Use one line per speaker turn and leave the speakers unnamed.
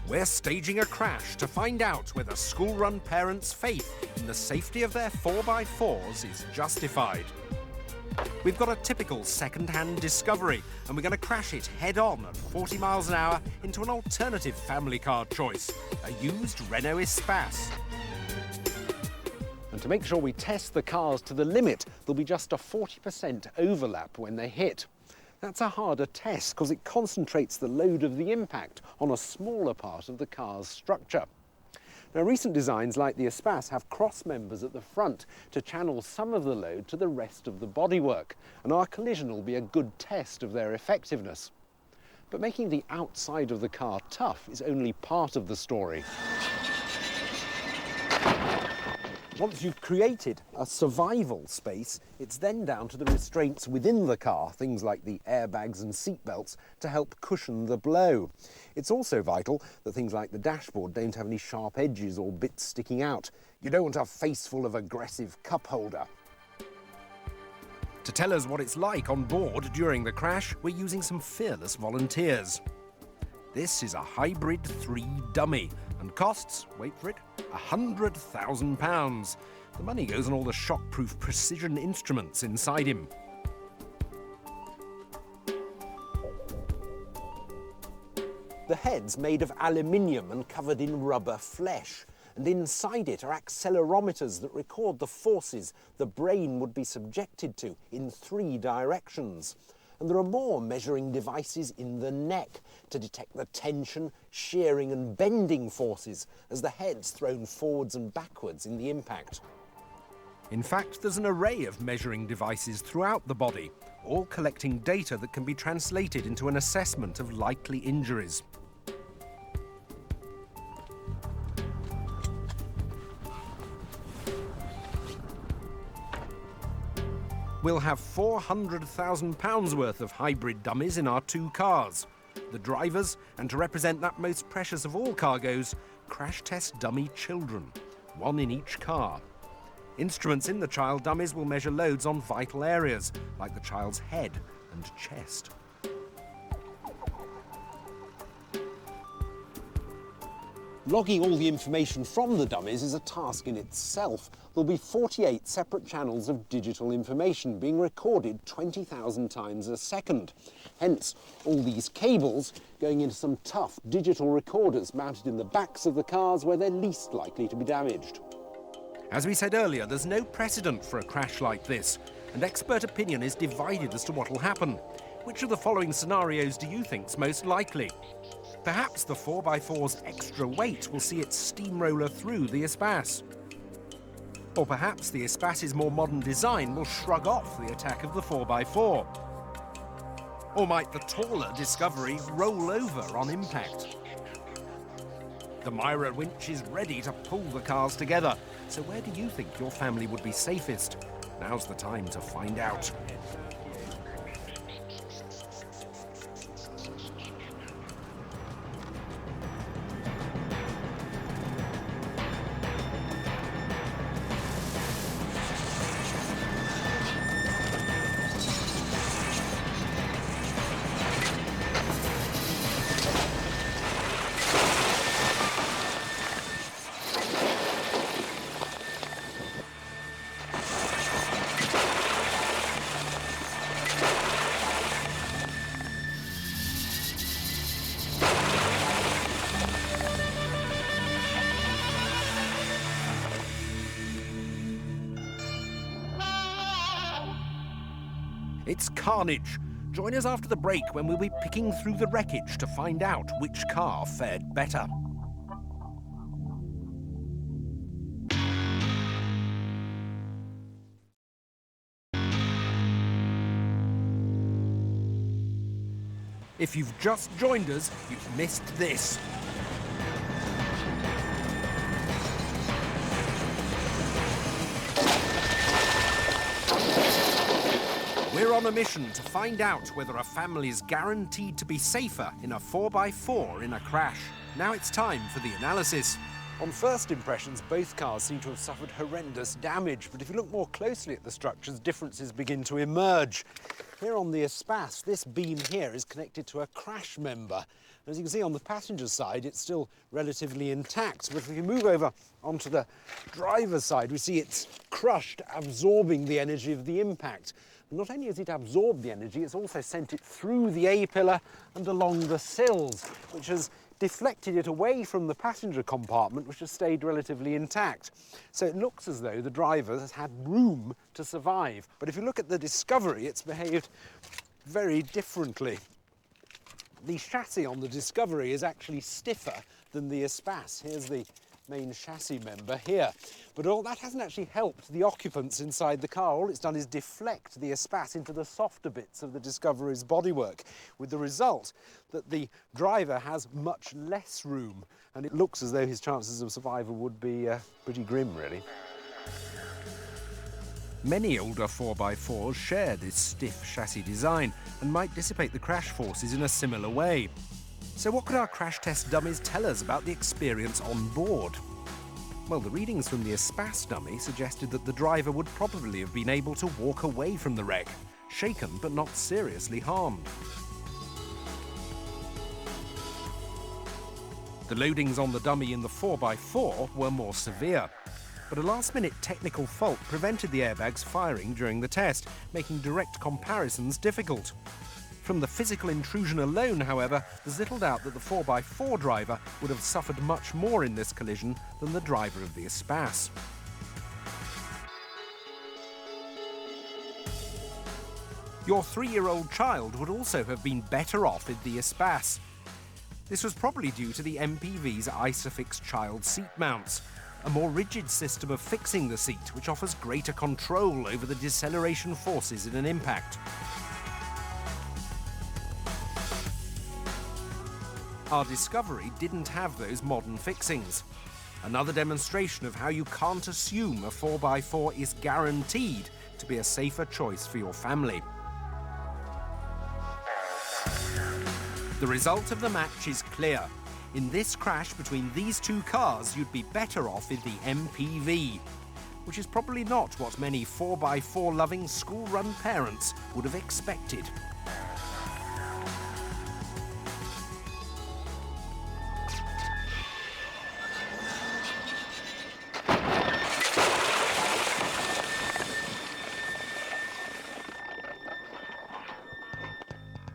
We're staging a crash to find out whether school-run parents' faith in the safety of their 4x4s is justified. We've got a typical second-hand Discovery, and we're going to crash it head-on at 40 miles an hour into an alternative family car choice, a used Renault Espace. And to make sure we test the cars to the limit, there'll be just a 40% overlap when they hit. That's a harder test because it concentrates the load of the impact on a smaller part of the car's structure. Now, recent designs like the Espace have cross members at the front to channel some of the load to the rest of the bodywork, and our collision will be a good test of their effectiveness. But making the outside of the car tough is only part of the story. Once you've created a survival space, it's then down to the restraints within the car, things like the airbags and seatbelts, to help cushion the blow. It's also vital that things like the dashboard don't have any sharp edges or bits sticking out. You don't want a face full of aggressive cup holder. To tell us what it's like on board during the crash, we're using some fearless volunteers. This is a Hybrid 3 dummy and costs, wait for it, £100,000. The money goes on all the shockproof precision instruments inside him. The head's made of aluminium and covered in rubber flesh, and inside it are accelerometers that record the forces the brain would be subjected to in 3 directions. And there are more measuring devices in the neck to detect the tension, shearing and bending forces as the head's thrown forwards and backwards in the impact. In fact, there's an array of measuring devices throughout the body, all collecting data that can be translated into an assessment of likely injuries. We'll have £400,000 worth of hybrid dummies in our 2 cars. The drivers, and to represent that most precious of all cargoes, crash test dummy children, 1 in each car. Instruments in the child dummies will measure loads on vital areas, like the child's head and chest. Logging all the information from the dummies is a task in itself. There'll be 48 separate channels of digital information being recorded 20,000 times a second. Hence, all these cables going into some tough digital recorders mounted in the backs of the cars where they're least likely to be damaged. As we said earlier, there's no precedent for a crash like this, and expert opinion is divided as to what will happen. Which of the following scenarios do you think's most likely? Perhaps the 4x4's extra weight will see it steamroller through the Espace. Or perhaps the Espace's more modern design will shrug off the attack of the 4x4. Or might the taller Discovery roll over on impact? The Myra winch is ready to pull the cars together. So where do you think your family would be safest? Now's the time to find out. It's carnage. Join us after the break when we'll be picking through the wreckage to find out which car fared better. If you've just joined us, you've missed this. We're on a mission to find out whether a family is guaranteed to be safer in a 4x4 in a crash. Now it's time for the analysis. On first impressions, both cars seem to have suffered horrendous damage, but if you look more closely at the structures, differences begin to emerge. Here on the Espace, this beam here is connected to a crash member. As you can see on the passenger side, it's still relatively intact. But if you move over onto the driver's side, we see it's crushed, absorbing the energy of the impact. And not only has it absorbed the energy, it's also sent it through the A-pillar and along the sills, which has deflected it away from the passenger compartment, which has stayed relatively intact. So it looks as though the driver has had room to survive. But if you look at the Discovery, it's behaved very differently. The chassis on the Discovery is actually stiffer than the Espace. Here's the main chassis member here. But all that hasn't actually helped the occupants inside the car. All it's done is deflect the Espace into the softer bits of the Discovery's bodywork, with the result that the driver has much less room, and it looks as though his chances of survival would be pretty grim, really.
Many older 4x4s share this stiff chassis design and might dissipate the crash forces in a similar way. So what could our crash test dummies tell us about the experience on board? Well, the readings from the Espace dummy suggested that the driver would probably have been able to walk away from the wreck, shaken but not seriously harmed. The loadings on the dummy in the 4x4 were more severe, but a last-minute technical fault prevented the airbags firing during the test, making direct comparisons difficult. From the physical intrusion alone, however, there's little doubt that the 4x4 driver would have suffered much more in this collision than the driver of the Espace. Your 3-year-old child would also have been better off in the Espace. This was probably due to the MPV's ISOFIX child seat mounts, a more rigid system of fixing the seat which offers greater control over the deceleration forces in an impact. Our Discovery didn't have those modern fixings. Another demonstration of how you can't assume a 4x4 is guaranteed to be a safer choice for your family. The result of the match is clear. In this crash between these two cars, you'd be better off in the MPV, which is probably not what many 4x4 loving school-run parents would have expected.